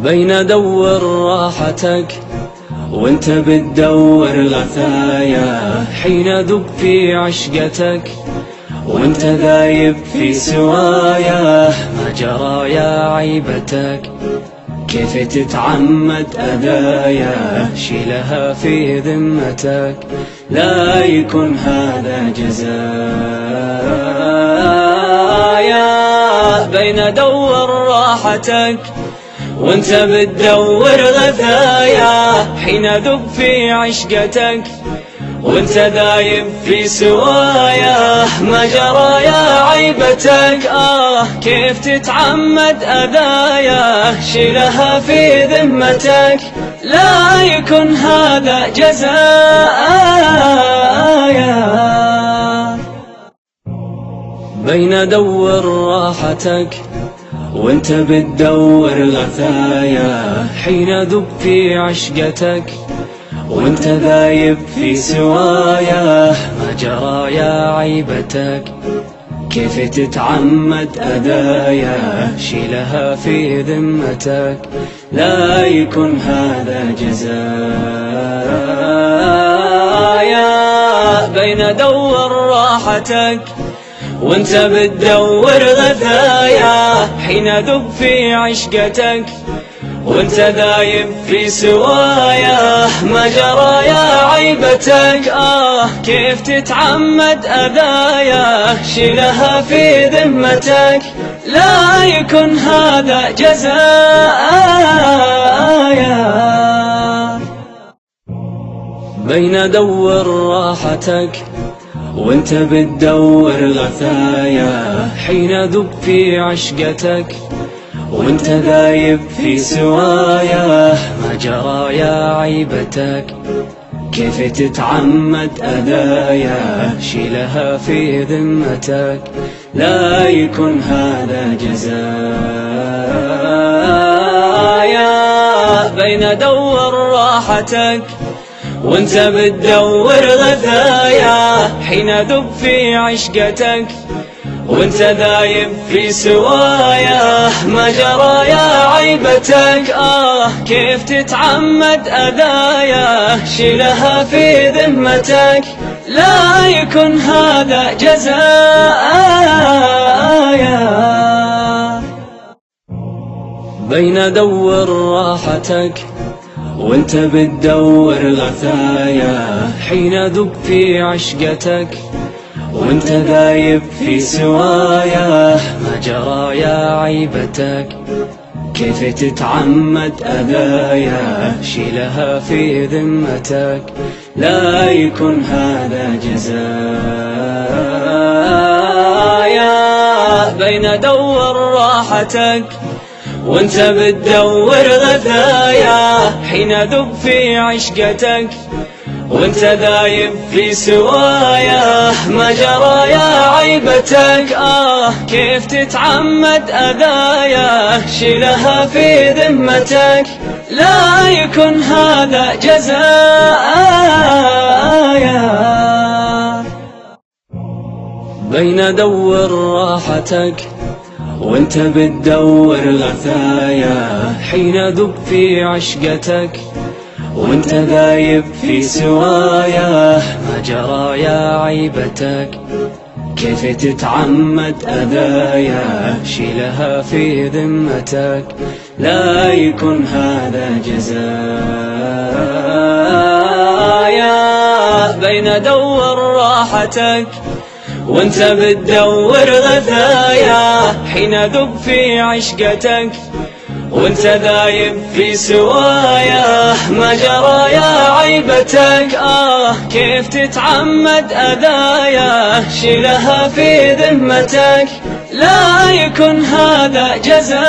بين دور راحتك وانت بتدور غثايا، حين ذب في عشقتك وانت ذايب في سوايا. ما جرى يا عيبتك كيف تتعمد أذايا، شيلها في ذمتك لا يكون هذا جزايا. بين دور راحتك وانت بتدور غثايا، حين ذب في عشقتك وانت دايب في سوايا. ما جرى يا عيبتك كيف تتعمد أذايا، شيلها في ذمتك لا يكون هذا جزايا. بين دور راحتك وانت بتدور غثايا، حين ذب في عشقتك وانت ذايب في سوايا. ما جرى يا عيبتك كيف تتعمد أذايا، شيلها في ذمتك لا يكون هذا جزايا. بين دور راحتك وانت بتدور غثايا، حين ذب في عشقتك وانت دايب في سوايا. ما جرى يا عيبتك كيف تتعمد أذايا، شيلها في ذمتك لا يكون هذا جزايا. بين دور راحتك وانت بتدور غثايا، حين ذب في عشقتك وانت ذايب في سوايا. ما جرى يا عيبتك كيف تتعمد أذايا، شيلها في ذمتك لا يكون هذا جزايا. بين دور راحتك وانت بتدور غثايا، حين ذب في عشقتك وانت دايب في سوايا. ما جرى يا عيبتك كيف تتعمد أذايا، شيلها في ذمتك لا يكون هذا جزايا. بين دور راحتك وانت بتدور غثايا، حين ذب في عشقتك وانت ذايب في سوايا. ما جرى يا عيبتك كيف تتعمد أذايا، شيلها في ذمتك لا يكون هذا جزايا. بين دور راحتك وانت بتدور غثايا، حين ذب في عشقتك وانت دايب في سوايا. ما جرى يا عيبتك كيف تتعمد أذايا، شيلها في ذمتك لا يكون هذا جزايا. بين دور راحتك وانت بتدور غثايا، حين ذب في عشقتك وانت ذايب في سوايا. ما جرى يا عيبتك كيف تتعمد أذايا، شيلها في ذمتك لا يكون هذا جزايا. بين دور راحتك وانت بتدور غثايا، حين ذب في عشقتك وانت دايب في سوايا. ما جرى يا عيبتك كيف تتعمد أذايا، شيلها في ذمتك لا يكون هذا جزايا.